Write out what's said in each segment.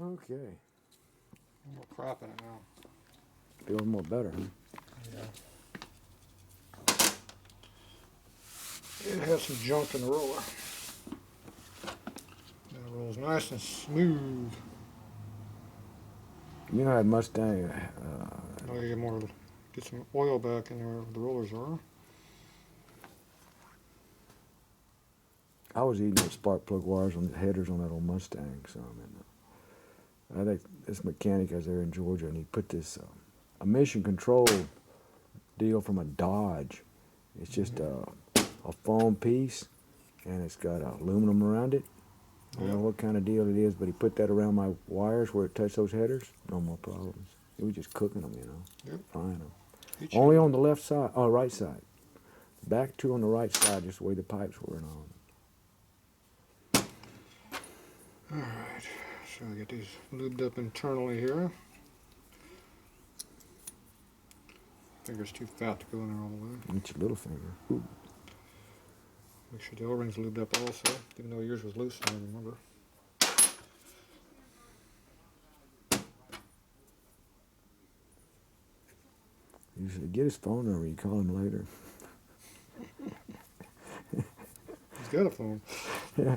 Okay. More crap in it now. Feels more better, huh? Yeah. It has some junk in the roller. And it rolls nice and smooth. You know that Mustang. Now you get some oil back in there where the rollers are. I was eating those spark plug wires on the headers on that old Mustang. So I think this mechanic was there in Georgia, and he put this emission control deal from a Dodge. It's just a foam piece, and it's got aluminum around it. I don't know what kind of deal it is, but he put that around my wires where it touched those headers. No more problems. He was just cooking them, Yep. frying them. Only Only on the left side, right side. Back two on the right side, just the way the pipes were and all. Alright, so I get these lubed up internally here. Finger's too fat to go in there all the way. It's your little finger. Ooh. Make sure the O-ring's lubed up also, even though yours was loose, I remember. You should get his phone number. You call him later. He's got a phone. Yeah.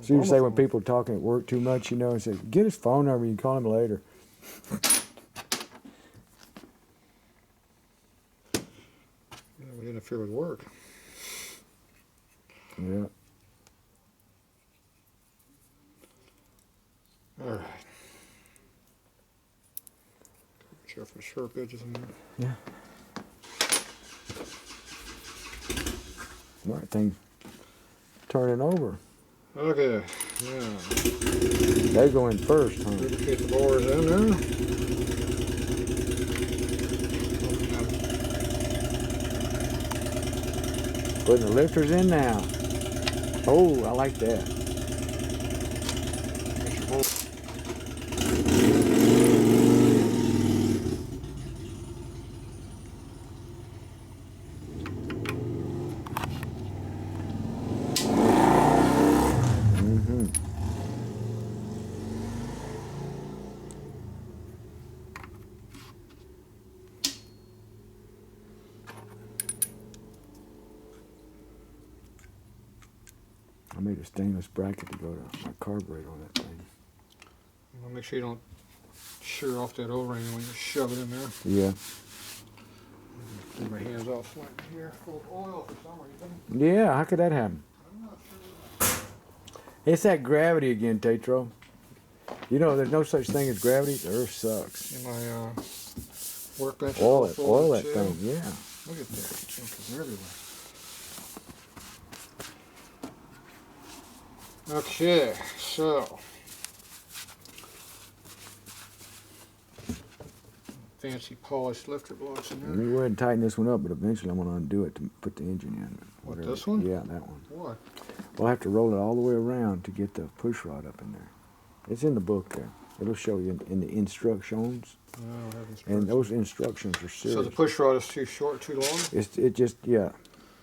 So you say when people are talking at work too much, and say, get his phone number. You call him later. Yeah, we interfere with work. Yeah. All right. Be careful of sharp edges in there. Yeah. Right thing turning over. Okay, yeah. They go in first, huh? Lubricate the bores in there. Putting the lifters in now. Oh, I like that. I made a stainless bracket to go to my carburetor on that thing. You want to make sure you don't shear off that O-ring when you shove it in there. Yeah. Take my hands off slightly here, full of oil for some reason. Yeah, how could that happen? I'm not sure. It's that gravity again, Tatro. There's no such thing as gravity. The earth sucks. In my workbench. Oil that thing, yeah. Look at that. Junk is everywhere. Okay, so fancy polished lifter blocks in Let me there. go ahead and tighten this one up, but eventually I'm going to undo it to put the engine in. What, this one? Yeah, that one. What? We'll have to roll it all the way around to get the push rod up in there. It's in the book there. It'll show you in the instructions. No, I don't have instructions. And those instructions are serious. So the push rod is too short, too long? It just, yeah.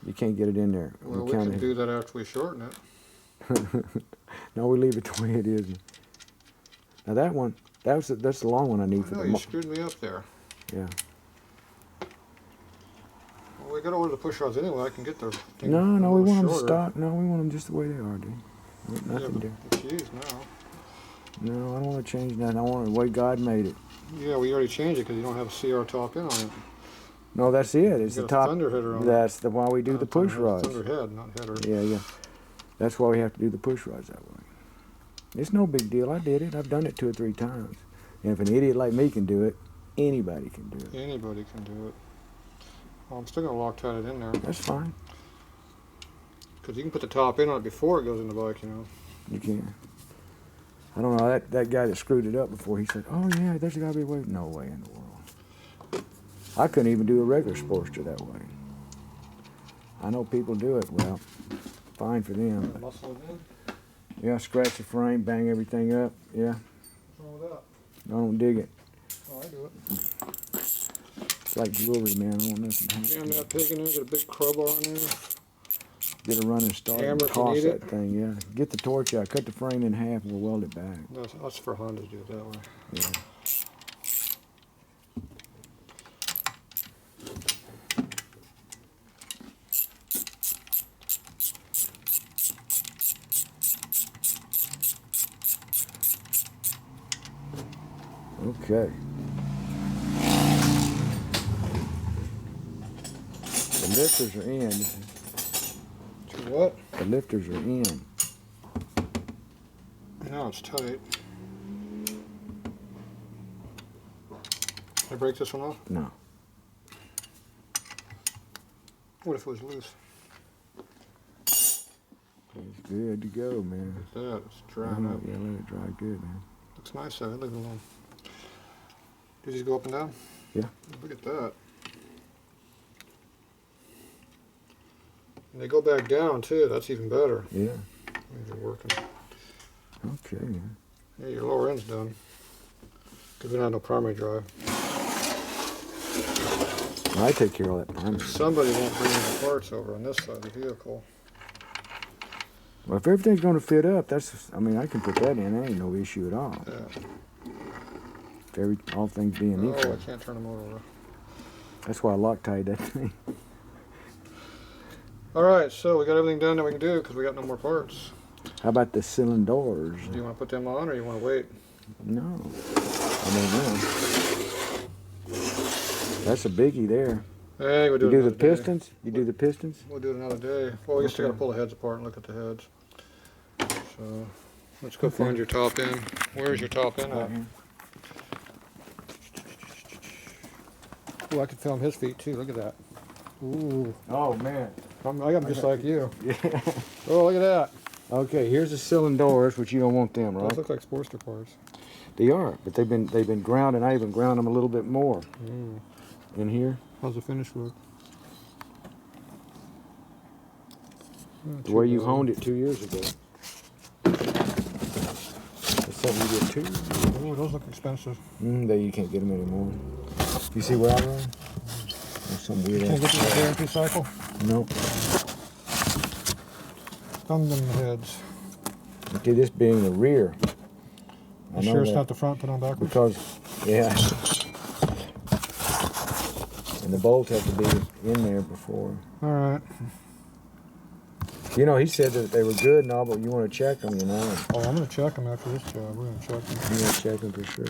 You can't get it in there. Well, we can do that after we shorten it. No, we leave it the way it is. Now that one, that's the long one I need for No, the. you screwed me up there. Yeah. Well, we got to order the push rods anyway. I can get those. No, we want them stock. No, we want them just the way they are, dude. Nothing yeah, but it's used now. No, I don't want to change that. I want it the way God made it. Yeah, we already changed it because you don't have a CR top in on it. No, that's it. It's the top. Thunder header on it. That's why we do the push rods. Thunder head, not header. Yeah. That's why we have to do the push rods that way. It's no big deal. I did it. I've done it 2 or 3 times. And if an idiot like me can do it, anybody can do it. Anybody can do it. Well, I'm still going to Loctite it in there. That's fine. Because you can put the top in on it before it goes in the bike, You can. I don't know. That guy that screwed it up before, he said, oh, yeah, there's got to be a way. No way in the world. I couldn't even do a regular Sportster that way. I know people do it. Well, fine for them. But muscle it in? Yeah, scratch the frame, bang everything up. Yeah. What's wrong with that? I don't dig it. Oh, I do it. It's like jewelry, man. I don't want nothing to happen. Jam that pig in there, get a big crowbar in there. Get a running start and Hammer if you cross need that it. thing, yeah. Get the torch out, cut the frame in half, and we'll weld it back. That's for Honda to do it that way. Yeah. Okay. The lifters are in. To what? The lifters are in. Now it's tight. Can I break this one off? No. What if it was loose? It's good to go, man. Look at that, it's drying up. Yeah, let it dry good, man. Looks nice though, leave it alone. Did these go up and down? Yeah. Look at that. And they go back down too, that's even better. Yeah. They're working. Okay, man. Yeah, your lower end's done. Because we don't have no primary drive. I take care of that primary. Somebody won't bring the parts over on this side of the vehicle. Well, if everything's going to fit up, that's, I mean, I can put that in. That ain't no issue at all. Yeah. If all things being Oh, equal. I can't turn the motor over. That's why I Loctite that thing. Alright, so we got everything done that we can do because we got no more parts. How about the cylinders? Do you want to put them on or you want to wait? No. I mean, no. That's a biggie there. Hey, we'll do You it do the another day. pistons? You do the pistons? We'll do it another day. Well, I guess I Okay. gotta pull the heads apart and look at the heads. So, let's go find your top end. Where's your top end at? Oh, I can film his feet too. Look at that. Ooh, Oh, man. I got them just like you. Yeah. Oh, look at that. Okay, here's the cylinders, which you don't want them, right? Those look like Sportster parts. They are, but they've been ground, and I even ground them a little bit more in here. How's the finish look? The way you honed it 2 years ago. That's something you did too. Oh, those look expensive. There you can't get them anymore. You see where I run? There's some weird Can't get ass. to the therapy cycle. Nope. Thumb them heads. Okay, this being the rear. I You know sure it's that not the front put on backwards? because, yeah. And the bolts have to be in there before. All right. You know, he said that they were good and all, but you want to check them, you know. Oh, I'm gonna check them after this job. We're gonna check them. You want to check them for sure.